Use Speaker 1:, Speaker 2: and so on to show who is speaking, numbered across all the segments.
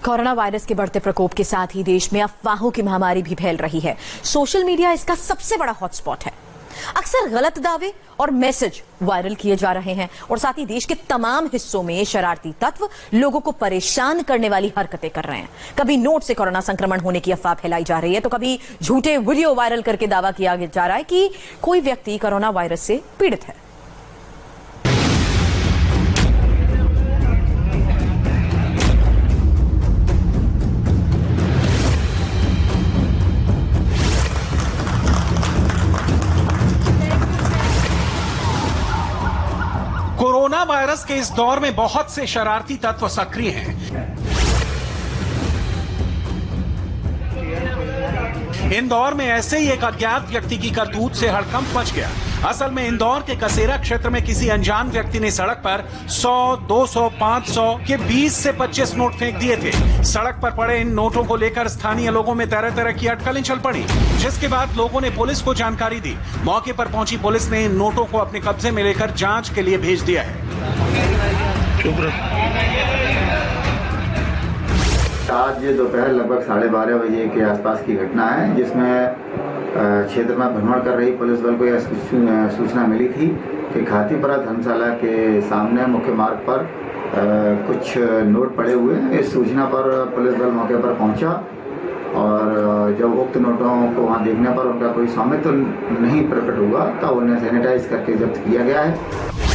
Speaker 1: Corona virus के बढ़ते प्रकोप के साथ ही देश में अफवाहों की महामारी भी फैल रही है। सोशल मीडिया इसका सबसे बड़ा हॉटस्पॉट है। अक्सर गलत दावे और मैसेज वायरल किए जा रहे हैं और साथ ही देश के तमाम हिस्सों में शरारती तत्व लोगों को परेशान करने वाली हरकतें कर रहे हैं। कभी नोट से कोरोना संक्रमण होने की अफवाह फैलाई जा रही है तो कभी झूठे वीडियो वायरल करके दावा किया जा रहा है कि कोई व्यक्ति कोरोना वायरस से पीड़ित है।
Speaker 2: कोरोना वायरस के इस दौर में बहुत से शरारती तत्व सक्रिय हैं। इंदौर में ऐसे ही एक अज्ञात व्यक्ति की करतूत से हड़कंप मच गया। असल में इंदौर के कसेरा क्षेत्र में किसी अनजान व्यक्ति ने सड़क पर 100, 200, 500 के 20 से 25 नोट फेंक दिए थे। सड़क पर पड़े इन नोटों को लेकर स्थानीय लोगों में तरह तरह की अटकलें चल पड़ी, जिसके बाद लोगों ने पुलिस को जानकारी दी। मौके पर पहुंची पुलिस ने इन नोटों को अपने कब्जे में लेकर जांच के लिए भेज दिया है।
Speaker 3: आज दोपहर लगभग 12:30 बजे के आसपास की घटना है, जिसमें क्षेत्र में भ्रमण कर रही पुलिस बल को यह सूचना मिली थी कि खातीपुरा धर्मशाला के सामने मुख्य मार्ग पर कुछ नोट पड़े हुए हैं। इस सूचना पर पुलिस बल मौके पर पहुंचा और जब उक्त नोटों को वहां देखने पर उनका कोई स्वामित्व नहीं प्रकट हुआ तब उन्हें सैनिटाइज करके जब्त किया गया है।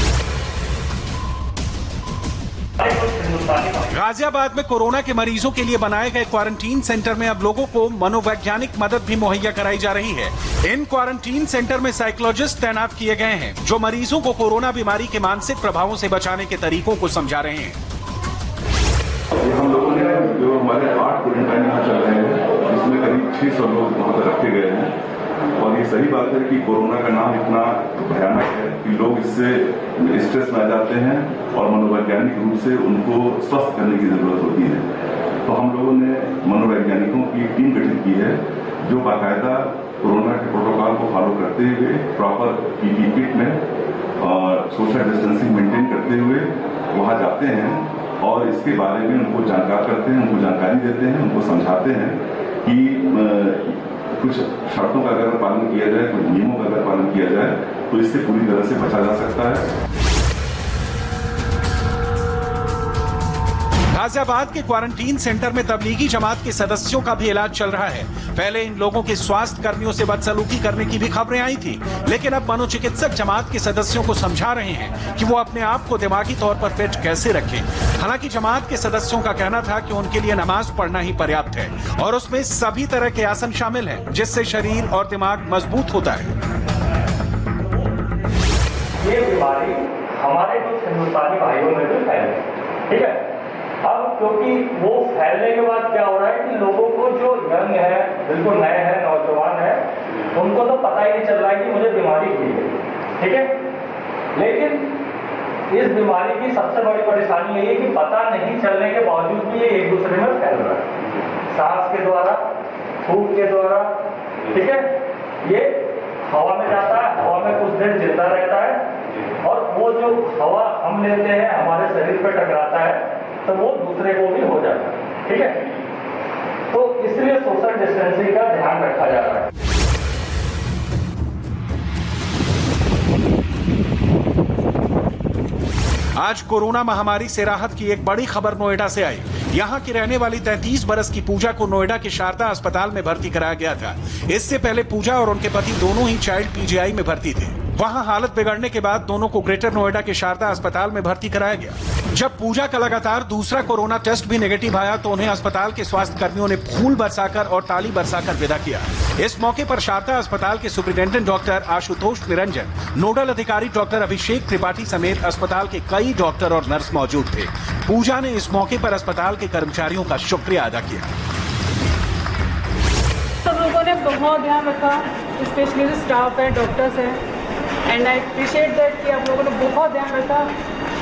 Speaker 2: गाजियाबाद में कोरोना के मरीजों के लिए बनाए गए क्वारंटीन सेंटर में अब लोगों को मनोवैज्ञानिक मदद भी मुहैया कराई जा रही है। इन क्वारंटीन सेंटर में साइकोलॉजिस्ट तैनात किए गए हैं, जो मरीजों को कोरोना बीमारी के मानसिक प्रभावों से बचाने के तरीकों को समझा रहे हैं।
Speaker 4: हम लोगों ने जो हमारे 8 क्वारंटाइन यहाँ चल रहे हैं, इसमें करीब 600 लोग वहाँ पर रखे गए हैं। और ये सही बात है कि कोरोना का नाम इतना भयानक है कि लोग इससे स्ट्रेस में आ जाते हैं और मनोवैज्ञानिक रूप से उनको स्वस्थ करने की जरूरत होती है। तो हम लोगों ने मनोवैज्ञानिकों की टीम गठित की है, जो बाकायदा कोरोना के प्रोटोकॉल को फॉलो करते हुए प्रॉपर पीपीई किट में और सोशल डिस्टेंसिंग मेंटेन करते हुए वहाँ जाते हैं और इसके बारे में उनको जानकार करते हैं, उनको जानकारी देते हैं, उनको समझाते हैं कि कुछ शर्तों का अगर पालन किया जाए, कुछ नियमों का अगर पालन किया जाए तो इससे पूरी तरह से बचा जा सकता है।
Speaker 2: गाजियाबाद के क्वारंटीन सेंटर में तबलीगी जमात के सदस्यों का भी इलाज चल रहा है। पहले इन लोगों के स्वास्थ्य कर्मियों से बदसलूकी करने की भी खबरें आई थी, लेकिन अब मनोचिकित्सक जमात के सदस्यों को समझा रहे हैं कि वो अपने आप को दिमागी तौर पर फिट कैसे रखें। हालांकि जमात के सदस्यों का कहना था कि उनके लिए नमाज पढ़ना ही पर्याप्त है और उसमें सभी तरह के आसन शामिल हैं, जिससे शरीर और दिमाग मजबूत होता है।
Speaker 5: ये बीमारी हमारे कुछ हिंदुस्तानी भाइयों में भी फैल, ठीक है। अब क्योंकि वो फैलने के बाद क्या हो रहा है कि लोगों को जो यंग है, बिल्कुल नए हैं, नौजवान है, उनको तो पता ही नहीं चल रहा है कि मुझे बीमारी हुई है, ठीक है। लेकिन इस बीमारी की सबसे बड़ी परेशानी यही है कि पता नहीं चलने के बावजूद भी ये एक दूसरे में फैल रहा है, सांस के द्वारा, फूंक के द्वारा, ठीक है। ये हवा में जाता है, हवा में कुछ देर जिंदा रहता है और वो जो हवा हम लेते हैं हमारे शरीर पर टकराता है तो वो दूसरे को भी हो जाता है, ठीक है। तो इसलिए सोशल डिस्टेंसिंग का ध्यान रखा जा रहा है।
Speaker 2: आज कोरोना महामारी से राहत की एक बड़ी खबर नोएडा से आई। यहाँ की रहने वाली 33 बरस की पूजा को नोएडा के शारदा अस्पताल में भर्ती कराया गया था। इससे पहले पूजा और उनके पति दोनों ही चाइल्ड पीजीआई में भर्ती थे। वहाँ हालत बिगड़ने के बाद दोनों को ग्रेटर नोएडा के शारदा अस्पताल में भर्ती कराया गया। जब पूजा का लगातार दूसरा कोरोना टेस्ट भी नेगेटिव आया तो उन्हें अस्पताल के स्वास्थ्य कर्मियों ने फूल बरसाकर और ताली बरसाकर विदा किया। इस मौके पर शारदा अस्पताल के superintendent doctor Ashutosh Niranjan, nodal अधिकारी डॉक्टर अभिषेक त्रिपाठी समेत अस्पताल के कई डॉक्टर और नर्स मौजूद थे। पूजा ने इस मौके पर अस्पताल के कर्मचारियों का शुक्रिया अदा किया।
Speaker 6: सब लोगों ने बहुत ध्यान रखा, स्पेशली जो स्टाफ है, डॉक्टर्स हैं, एंड आई अप्रिशिएट दैट कि आप लोगों ने बहुत ध्यान रखा।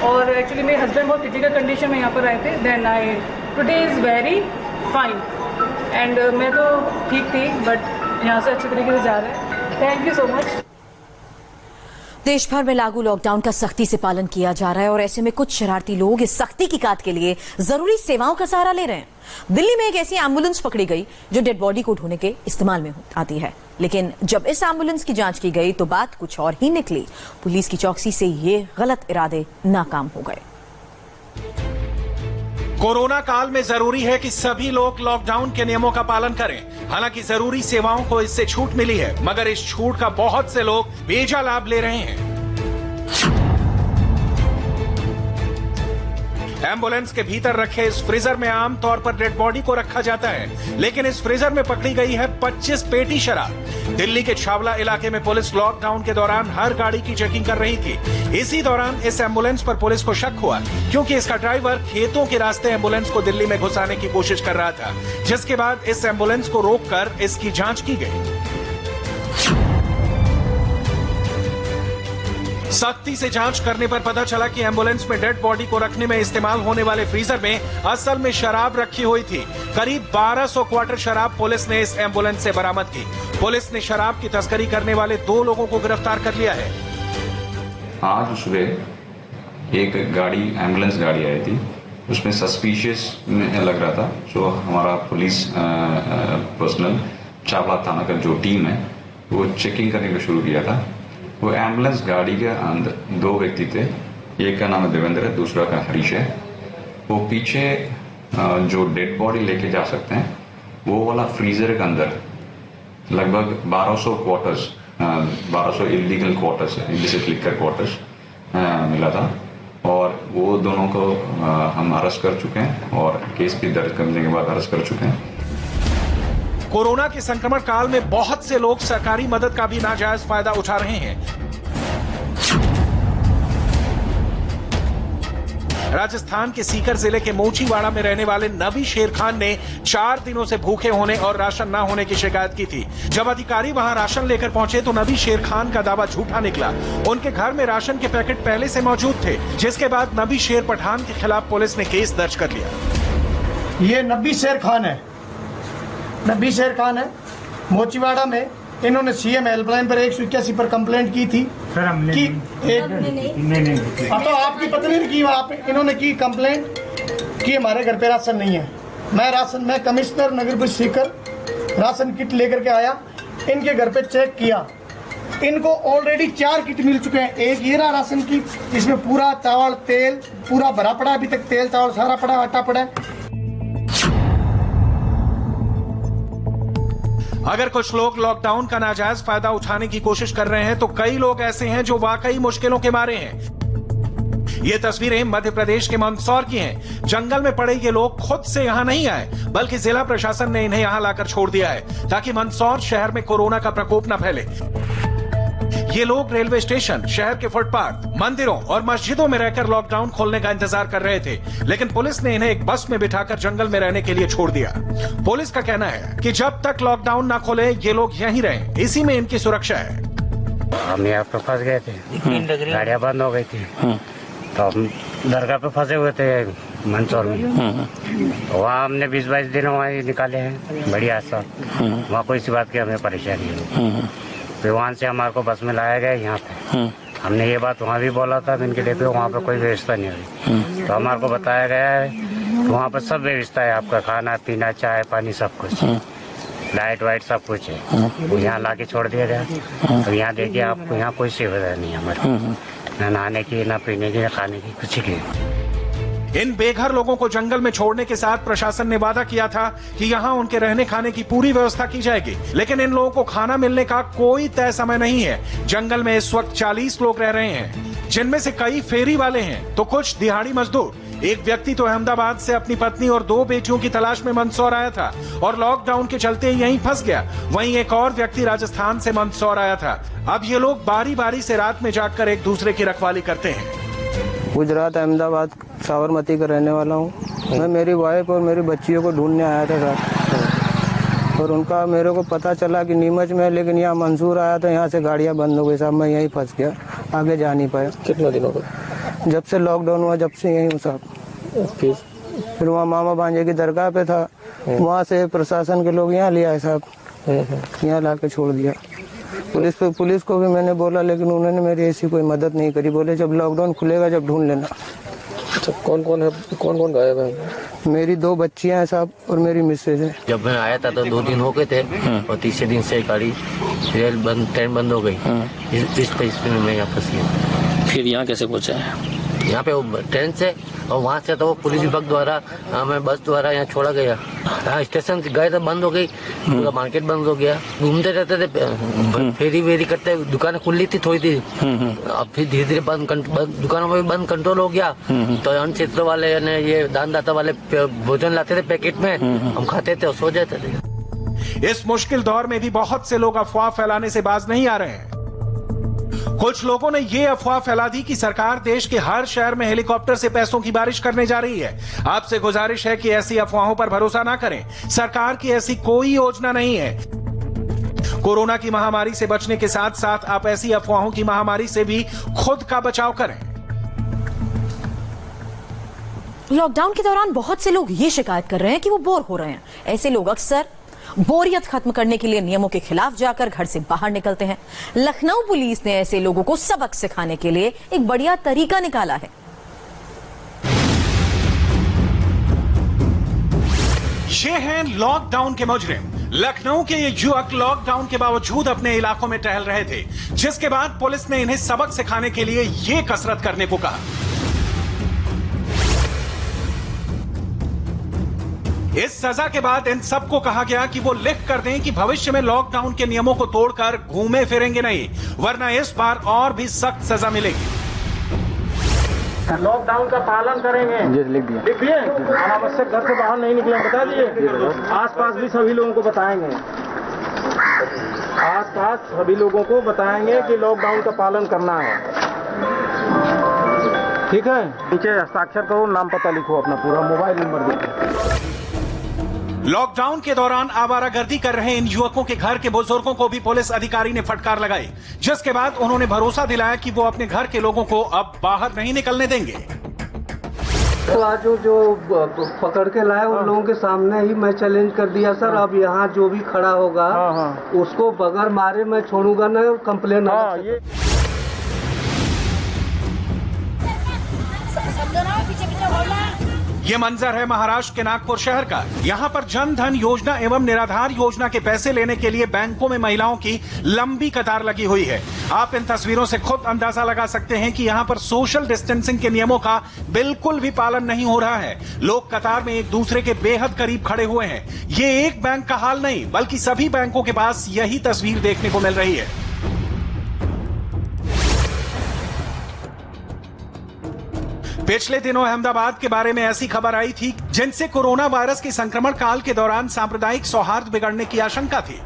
Speaker 6: और एक्चुअली मेरे हस्बैंड बहुत क्रिटिकल कंडीशन में यहाँ पर आए थे, then I today is very fine and मैं तो ठीक थी, बट यहाँ से अच्छे तरीके से जा रहे हैं। Thank you so much.
Speaker 1: देश भर में लागू लॉकडाउन का सख्ती से पालन किया जा रहा है और ऐसे में कुछ शरारती लोग इस सख्ती की काट के लिए जरूरी सेवाओं का सहारा ले रहे हैं। दिल्ली में एक ऐसी एम्बुलेंस पकड़ी गई जो डेड बॉडी को ढूंढने के इस्तेमाल में आती है, लेकिन जब इस एम्बुलेंस की जांच की गई तो बात कुछ और ही निकली। पुलिस की चौकसी से ये गलत इरादे नाकाम हो गए।
Speaker 2: कोरोना काल में जरूरी है कि सभी लोग लॉकडाउन के नियमों का पालन करें। हालांकि जरूरी सेवाओं को इससे छूट मिली है, मगर इस छूट का बहुत से लोग बेजा लाभ ले रहे हैं। एम्बुलेंस के भीतर रखे इस फ्रीजर में आमतौर पर डेड बॉडी को रखा जाता है, लेकिन इस फ्रीजर में पकड़ी गई है 25 पेटी शराब। दिल्ली के छावला इलाके में पुलिस लॉकडाउन के दौरान हर गाड़ी की चेकिंग कर रही थी। इसी दौरान इस एम्बुलेंस पर पुलिस को शक हुआ, क्योंकि इसका ड्राइवर खेतों के रास्ते एम्बुलेंस को दिल्ली में घुसाने की कोशिश कर रहा था, जिसके बाद इस एम्बुलेंस को रोककर इसकी जांच की गई। सख्ती से जांच करने पर पता चला कि एम्बुलेंस में डेड बॉडी को रखने में इस्तेमाल होने वाले फ्रीजर में असल में शराब रखी हुई थी। करीब 1200 क्वार्टर शराब पुलिस ने इस एम्बुलेंस से बरामद की। पुलिस ने शराब की तस्करी करने वाले 2 लोगों को गिरफ्तार कर लिया है।
Speaker 7: आज सुबह एक गाड़ी एम्बुलेंस गाड़ी आई थी, उसमें सस्पिशियस लग रहा था। जो हमारा पुलिस पर्सनल छावला थाना का जो टीम है वो चेकिंग करने का शुरू किया था। वो एम्बुलेंस गाड़ी के अंदर 2 व्यक्ति थे, एक का नाम है देवेंद्र है, दूसरा का हरीश है। वो पीछे जो डेड बॉडी लेके जा सकते हैं वो वाला फ्रीजर के अंदर लगभग 1200 quarters 1200 illegal quarters illicit liquor quarters मिला था, और वो दोनों को हम अरेस्ट कर चुके हैं और केस भी दर्ज करने के बाद अरेस्ट कर चुके हैं।
Speaker 2: कोरोना के संक्रमण काल में बहुत से लोग सरकारी मदद का भी नाजायज फायदा उठा रहे हैं। राजस्थान के सीकर जिले के मोचीवाड़ा में रहने वाले नबी शेर खान ने 4 दिनों से भूखे होने और राशन न होने की शिकायत की थी। जब अधिकारी वहां राशन लेकर पहुंचे तो नबी शेर खान का दावा झूठा निकला। उनके घर में राशन के पैकेट पहले से मौजूद थे, जिसके बाद नबी शेर पठान के खिलाफ पुलिस ने केस दर्ज कर लिया।
Speaker 8: ये नबी शेर खान है, नबी शेर खान है। मोचीवाड़ा में इन्होंने सीएम हेल्पलाइन पर 181 पर कंप्लेंट की थी कि तो आपकी पत्नी ने की, इन्होंने की कंप्लेंट कि हमारे घर पे राशन नहीं है। मैं कमिश्नर नगर परिषद सीकर राशन किट लेकर के आया, इनके घर पे चेक किया, इनको ऑलरेडी 4 किट मिल चुके हैं। एक ये रहा राशन की, इसमें पूरा चावल तेल पूरा भरा पड़ा, अभी तक तेल चावल सारा पड़ा, आटा पड़ा है।
Speaker 2: अगर कुछ लोग लॉकडाउन का नाजायज फायदा उठाने की कोशिश कर रहे हैं तो कई लोग ऐसे हैं जो वाकई मुश्किलों के मारे हैं। ये तस्वीरें मध्य प्रदेश के मंदसौर की हैं। जंगल में पड़े ये लोग खुद से यहाँ नहीं आए, बल्कि जिला प्रशासन ने इन्हें यहाँ लाकर छोड़ दिया है ताकि मंदसौर शहर में कोरोना का प्रकोप न फैले। ये लोग रेलवे स्टेशन, शहर के फुटपाथ, मंदिरों और मस्जिदों में रहकर लॉकडाउन खोलने का इंतजार कर रहे थे, लेकिन पुलिस ने इन्हें एक बस में बिठाकर जंगल में रहने के लिए छोड़ दिया। पुलिस का कहना है कि जब तक लॉकडाउन न खोले ये लोग यहीं रहें, इसी में इनकी सुरक्षा है।
Speaker 9: हम यहाँ पे फंस गए थे, गाड़ियाँ बंद हो गई थी, तो हम दरगाह पे फंसे हुए थे मंदसौर में। वहाँ हमने 20-22 दिन वहाँ निकाले हैं बढ़िया सा, वहाँ कोई सी बात की हमें परेशानी नहीं। फिर वहाँ से हमारे को बस में लाया गया यहाँ पे। हमने ये बात वहाँ भी बोला था, इनके लिए वहाँ पे कोई व्यवस्था नहीं हुई, तो हमारे को बताया गया है कि वहाँ पर सब व्यवस्था है, आपका खाना पीना चाय पानी सब कुछ, लाइट वाइट सब कुछ है। वो यहाँ ला के छोड़ दिया गया, तो यहाँ देखिए आपको यहाँ कोई सुविधा नहीं है हमारे, ना नहाने की, ना पीने की, ना खाने की, कुछ की।
Speaker 2: इन बेघर लोगों को जंगल में छोड़ने के साथ प्रशासन ने वादा किया था कि यहाँ उनके रहने खाने की पूरी व्यवस्था की जाएगी, लेकिन इन लोगों को खाना मिलने का कोई तय समय नहीं है। जंगल में इस वक्त 40 लोग रह रहे हैं, जिनमें से कई फेरी वाले हैं तो कुछ दिहाड़ी मजदूर। एक व्यक्ति तो अहमदाबाद से अपनी पत्नी और 2 बेटियों की तलाश में मंदसौर आया था और लॉकडाउन के चलते यहीं फंस गया। वहीं एक और व्यक्ति राजस्थान से मंदसौर आया था। अब ये लोग बारी बारी से रात में जागकर एक दूसरे की रखवाली करते हैं।
Speaker 10: गुजरात अहमदाबाद साबरमती का रहने वाला हूँ। मैं मेरी वाइफ और मेरी बच्चियों को ढूंढने आया था सर, और उनका मेरे को पता चला कि नीमच में, लेकिन यहाँ मंसूर आया तो यहाँ से गाड़ियाँ बंद हो गई साहब। मैं यहीं फंस गया, आगे जा नहीं पाया।
Speaker 11: कितना दिनों का?
Speaker 10: जब से लॉकडाउन हुआ जब से यहीं हूँ साहब। फिर वहाँ मामा भांजे की दरगाह पे था, वहाँ से प्रशासन के लोग यहाँ ले आए साहब, यहाँ ला के छोड़ दिया। पुलिस को भी मैंने बोला, लेकिन उन्होंने मेरी ऐसी कोई मदद नहीं करी। बोले जब लॉकडाउन खुलेगा जब ढूंढ लेना।
Speaker 11: अच्छा, कौन कौन गायब है?
Speaker 10: मेरी 2 बच्चियां हैं साहब और मेरी मिसेज है।
Speaker 12: जब मैं आया था तो 2 दिन हो गए थे और तीसरे दिन से गाड़ी ट्रेन बंद हो गई। इस परिस्थिति में मैं यहाँ फंसी हूँ।
Speaker 11: फिर यहाँ कैसे पहुँचा है?
Speaker 12: यहाँ पे ट्रेन से और वहाँ से तो वो पुलिस विभाग द्वारा हमें बस द्वारा यहाँ छोड़ा गया। हाँ, स्टेशन गए तो बंद हो गई, पूरा मार्केट बंद हो गया। घूमते रहते थे, फेरी वेरी करते, दुकानें खुली थी थोड़ी थी। अब फिर धीरे धीरे दुकानों में बंद कंट्रोल हो गया। तो अन्य क्षेत्र वाले यानी ये दानदाता वाले भोजन लाते थे पैकेट में, हम खाते थे और सो जाते थे।
Speaker 2: इस मुश्किल दौर में भी बहुत से लोग अफवाह फैलाने से बाज नहीं आ रहे हैं। कुछ लोगों ने ये अफवाह फैला दी कि सरकार देश के हर शहर में हेलीकॉप्टर से पैसों की बारिश करने जा रही है। आपसे गुजारिश है कि ऐसी अफवाहों पर भरोसा ना करें। सरकार की ऐसी कोई योजना नहीं है। कोरोना की महामारी से बचने के साथ साथ आप ऐसी अफवाहों की महामारी से भी खुद का बचाव करें।
Speaker 1: लॉकडाउन के दौरान बहुत से लोग ये शिकायत कर रहे हैं कि वो बोर हो रहे हैं। ऐसे लोग अक्सर बोरियत खत्म करने के लिए नियमों के खिलाफ जाकर घर से बाहर निकलते हैं। लखनऊ पुलिस ने ऐसे लोगों को सबक सिखाने के लिए एक बढ़िया तरीका निकाला है।
Speaker 2: ये हैं लॉकडाउन के मुजरिम। लखनऊ के ये युवक लॉकडाउन के बावजूद अपने इलाकों में टहल रहे थे, जिसके बाद पुलिस ने इन्हें सबक सिखाने के लिए ये कसरत करने को कहा। इस सजा के बाद इन सबको कहा गया कि वो लिख कर दें कि भविष्य में लॉकडाउन के नियमों को तोड़कर घूमे फिरेंगे नहीं, वरना इस बार और भी सख्त सजा मिलेगी।
Speaker 13: लॉकडाउन का पालन करेंगे। लिख दिए। अनावश्यक घर से बाहर नहीं निकले, बता दिए। आसपास भी सभी लोगों को बताएंगे। आसपास सभी लोगों को बताएंगे कि लॉकडाउन का पालन करना है। ठीक है, नीचे हस्ताक्षर करो, नाम पता लिखो, अपना पूरा मोबाइल नंबर दो।
Speaker 2: लॉकडाउन के दौरान आवारागर्दी कर रहे इन युवकों के घर के बुजुर्गों को भी पुलिस अधिकारी ने फटकार लगाई, जिसके बाद उन्होंने भरोसा दिलाया कि वो अपने घर के लोगों को अब बाहर नहीं निकलने देंगे।
Speaker 14: तो आज जो पकड़ के लाए उन लोगों के सामने ही मैं चैलेंज कर दिया सर। अब यहाँ जो भी खड़ा होगा उसको बगैर मारे मैं छोड़ूंगा ना, कंप्लेन।
Speaker 2: ये मंजर है महाराष्ट्र के नागपुर शहर का। यहाँ पर जन धन योजना एवं निराधार योजना के पैसे लेने के लिए बैंकों में महिलाओं की लंबी कतार लगी हुई है। आप इन तस्वीरों से खुद अंदाजा लगा सकते हैं कि यहाँ पर सोशल डिस्टेंसिंग के नियमों का बिल्कुल भी पालन नहीं हो रहा है। लोग कतार में एक दूसरे के बेहद करीब खड़े हुए हैं। ये एक बैंक का हाल नहीं, बल्कि सभी बैंकों के पास यही तस्वीर देखने को मिल रही है। पिछले दिनों अहमदाबाद के बारे में ऐसी खबर आई थी जिनसे कोरोना वायरस के संक्रमण काल के दौरान सांप्रदायिक सौहार्द बिगड़ने की आशंका थी।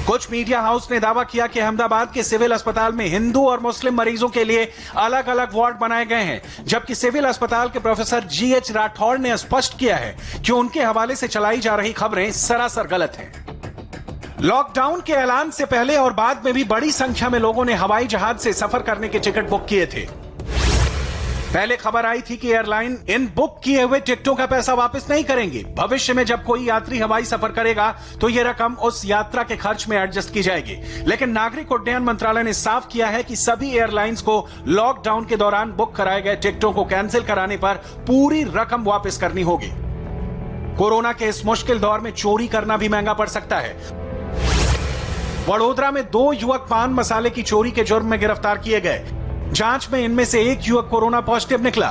Speaker 2: कुछ मीडिया हाउस ने दावा किया कि अहमदाबाद के सिविल अस्पताल में हिंदू और मुस्लिम मरीजों के लिए अलग अलग वार्ड बनाए गए हैं, जबकि सिविल अस्पताल के प्रोफेसर GH राठौड़ ने स्पष्ट किया है कि उनके हवाले से चलाई जा रही खबरें सरासर गलत हैं। लॉकडाउन के ऐलान से पहले और बाद में भी बड़ी संख्या में लोगों ने हवाई जहाज से सफर करने के टिकट बुक किए थे। पहले खबर आई थी कि एयरलाइन इन बुक किए हुए टिकटों का पैसा वापस नहीं करेंगे। भविष्य में जब कोई यात्री हवाई सफर करेगा तो यह रकम उस यात्रा के खर्च में एडजस्ट की जाएगी। लेकिन नागरिक उड्डयन मंत्रालय ने साफ किया है कि सभी एयरलाइंस को लॉकडाउन के दौरान बुक कराए गए टिकटों को कैंसिल कराने पर पूरी रकम वापस करनी होगी। कोरोना के इस मुश्किल दौर में चोरी करना भी महंगा पड़ सकता है। वडोदरा में 2 युवक पान मसाले की चोरी के जुर्म में गिरफ्तार किए गए। जांच में इनमें से एक युवक कोरोना पॉजिटिव निकला,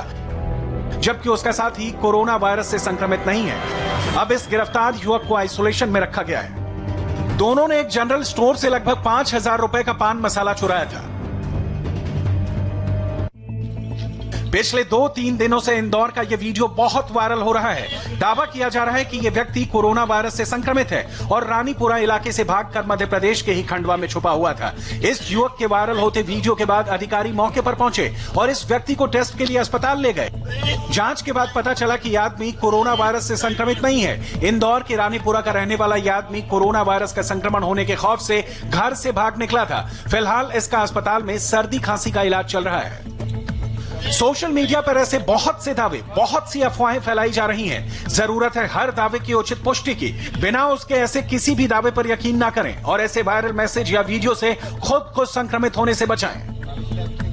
Speaker 2: जबकि उसका साथी कोरोना वायरस से संक्रमित नहीं है। अब इस गिरफ्तार युवक को आइसोलेशन में रखा गया है। दोनों ने एक जनरल स्टोर से लगभग 5,000 रुपए का पान मसाला चुराया था। पिछले 2-3 दिनों से इंदौर का यह वीडियो बहुत वायरल हो रहा है। दावा किया जा रहा है कि यह व्यक्ति कोरोना वायरस से संक्रमित है और रानीपुरा इलाके से भागकर मध्य प्रदेश के ही खंडवा में छुपा हुआ था। इस युवक के वायरल होते वीडियो के बाद अधिकारी मौके पर पहुंचे और इस व्यक्ति को टेस्ट के लिए अस्पताल ले गए। जांच के बाद पता चला कि यह आदमी कोरोना वायरस से संक्रमित नहीं है। इंदौर के रानीपुरा का रहने वाला यह आदमी कोरोना वायरस का संक्रमण होने के खौफ से घर से भाग निकला था। फिलहाल इसका अस्पताल में सर्दी खांसी का इलाज चल रहा है। सोशल मीडिया पर ऐसे बहुत से दावे, बहुत सी अफवाहें फैलाई जा रही हैं। जरूरत है हर दावे की उचित पुष्टि की। बिना उसके ऐसे किसी भी दावे पर यकीन ना करें और ऐसे वायरल मैसेज या वीडियो से खुद को संक्रमित होने से बचाएं।